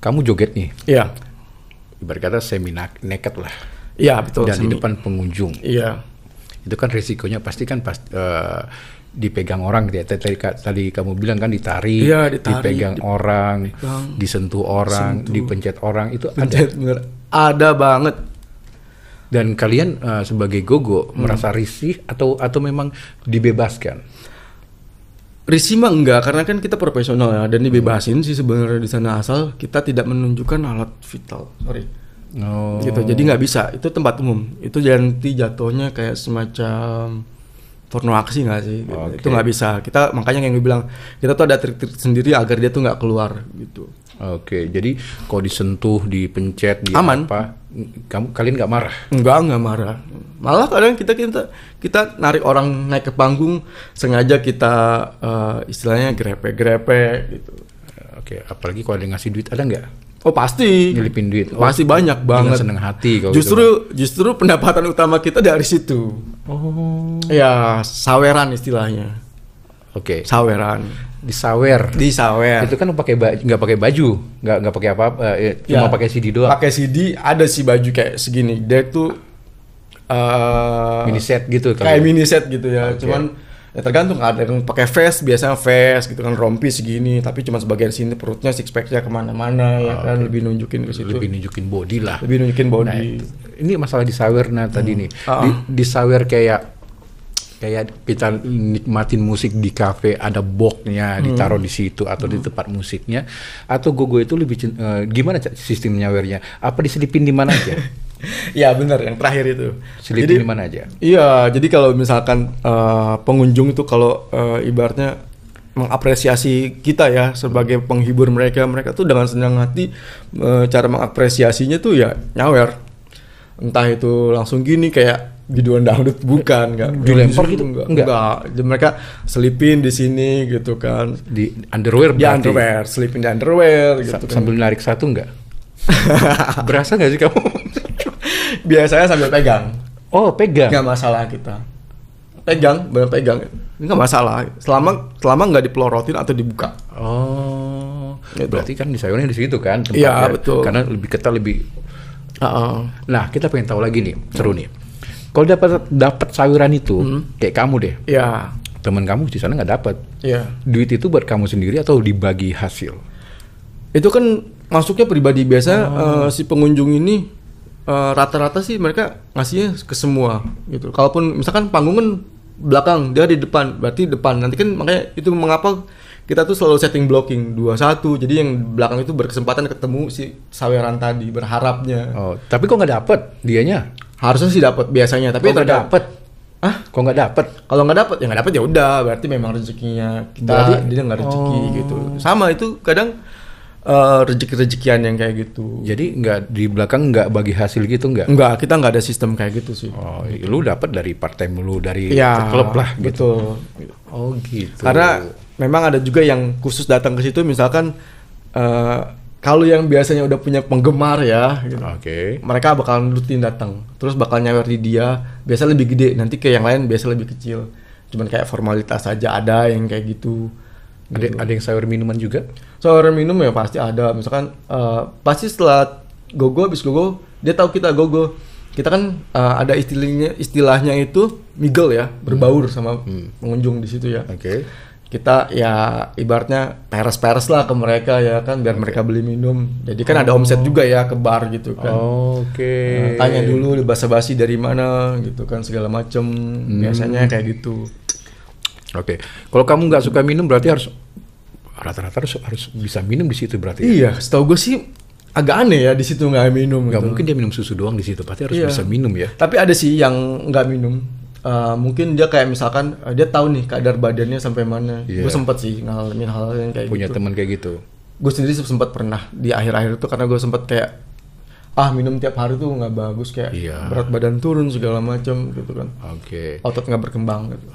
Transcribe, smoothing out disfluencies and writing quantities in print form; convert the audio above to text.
kamu joget nih, Iya. ibarat kata semi naked lah, Iya, betul. dan di depan pengunjung. Iya. Itu kan risikonya pasti kan dipegang orang gitu ya. Tadi kamu bilang kan ditarik, Iya, ditarik, dipegang orang, dipegang, disentuh orang, dipencet orang, itu ada. Bener. Ada banget. Dan kalian sebagai gogo merasa risih atau memang dibebaskan? Risih mah enggak, karena kan kita profesional ya, dan dibebasin sih sebenarnya di sana, asal kita tidak menunjukkan alat vital. Sorry. Oh. Gitu. Jadi nggak bisa, itu tempat umum. Itu nanti jatuhnya kayak semacam porno aksi nggak sih? Gitu. Oke. Itu nggak bisa. Kita makanya yang gue bilang, kita tuh ada trik-trik sendiri agar dia tuh nggak keluar gitu. Oke, jadi kalau disentuh, dipencet, Aman. kalian nggak marah? Nggak marah. Malah kadang kita narik orang naik ke panggung, sengaja kita istilahnya grepe-grepe gitu. Oke, apalagi kalau ada yang ngasih duit, ada nggak? Oh pasti. Nyelipin duit? Pasti banyak banget. Seneng hati kalau Justru pendapatan utama kita dari situ. Oh. Ya, saweran istilahnya. Oke. Saweran. Disawer. Itu kan nggak pakai baju, nggak pakai apa-apa, cuma pakai CD doang. Pakai CD, ada sih baju kayak segini. Dia tuh mini set gitu kayak mini set gitu ya. Okay. Cuman ya tergantung, ada yang pakai vest, biasanya vest gitu kan, rompi segini, tapi cuma sebagian sini perutnya six pack-nya kemana-mana ya kan, lebih nunjukin ke situ. Lebih nunjukin body lah. Lebih nunjukin body. Nah, ini masalah disawer tadi nih. Disawer kayak kita nikmatin musik di kafe, ada boxnya ditaruh di situ atau di tempat musiknya, atau gogo itu lebih gimana sistem nyawernya? Apa diselipin di mana aja? Ya benar, yang terakhir itu. Selipin di mana aja? Iya, jadi kalau misalkan pengunjung itu kalau ibaratnya mengapresiasi kita ya sebagai penghibur mereka tuh dengan senang hati, cara mengapresiasinya tuh ya nyawer. Entah itu langsung gini kayak biduan dangdut, bukan, enggak dilempar gitu, enggak. Mereka selipin di sini gitu kan, di underwear. Di underwear, selipin di underwear gitu kan. Sambil narik satu enggak? Berasa nggak sih kamu? Biasanya sambil pegang. Oh, pegang. Nggak masalah kita. Pegang, benar pegang. Nggak masalah. Selama nggak dipelorotin atau dibuka. Oh, gitu. Berarti kan disawernya di situ kan tempatnya. Iya, betul. Karena lebih ketat, lebih. Nah, kita pengen tahu lagi nih, seru nih. Kalau dapat saweran itu, kayak kamu deh. Iya. Teman kamu di sana nggak dapat. Iya. Duit itu buat kamu sendiri atau dibagi hasil? Itu kan masuknya pribadi. Biasa si pengunjung ini rata-rata sih mereka ngasihnya ke semua gitu. Kalaupun misalkan panggung kan belakang, dia di depan, berarti depan. Nanti kan makanya itu mengapa kita tuh selalu setting blocking 2-1. Jadi yang belakang itu berkesempatan ketemu si saweran tadi, berharapnya. Oh, tapi kok nggak dapet dianya? Harusnya sih dapat biasanya, tapi nggak dapet. Kok nggak dapet? Kalau nggak dapet ya udah, berarti memang rezekinya kita. Berarti, dia nggak rezeki gitu. Sama itu kadang rezeki-rezekian yang kayak gitu. Jadi nggak di belakang nggak bagi hasil gitu nggak? Enggak, kita nggak ada sistem kayak gitu sih. Oh, lu dapat dari part time lu, dari Ya, klub lah gitu. Betul. Oh gitu. Karena memang ada juga yang khusus datang ke situ, misalkan kalau yang biasanya udah punya penggemar ya, gitu, mereka bakalan rutin datang, terus bakal nyawer di dia. Biasa lebih gede, nanti ke yang lain biasa lebih kecil. Cuman kayak formalitas aja, ada yang kayak gitu. Ada yang sawer minuman juga? Sawer minum ya pasti ada. Misalkan pasti setelah gogo, habis gogo, dia tahu kita gogo. Kita kan ada istilahnya itu migel ya, berbaur sama pengunjung di situ ya. Kita ya ibaratnya peres-peres lah ke mereka ya kan, biar mereka beli minum. Jadi kan ada omset juga ya ke bar gitu kan. Tanya dulu basa-basi dari mana gitu kan, segala macem. Biasanya kayak gitu. Kalau kamu nggak suka minum berarti rata-rata harus bisa minum di situ berarti. Iya, setahu gue sih agak aneh ya di situ nggak minum. Nggak gitu. mungkin dia minum susu doang di situ, pasti harus bisa minum ya. Tapi ada sih yang nggak minum. Mungkin dia kayak misalkan dia tahu nih kadar badannya sampai mana. Gue sempet sih ngalamin hal yang kayak Punya gitu. teman kayak gitu. Gue sendiri sempat pernah di akhir-akhir itu, karena gue sempat kayak minum tiap hari tuh nggak bagus, kayak berat badan turun segala macam gitu kan. Otot nggak berkembang gitu.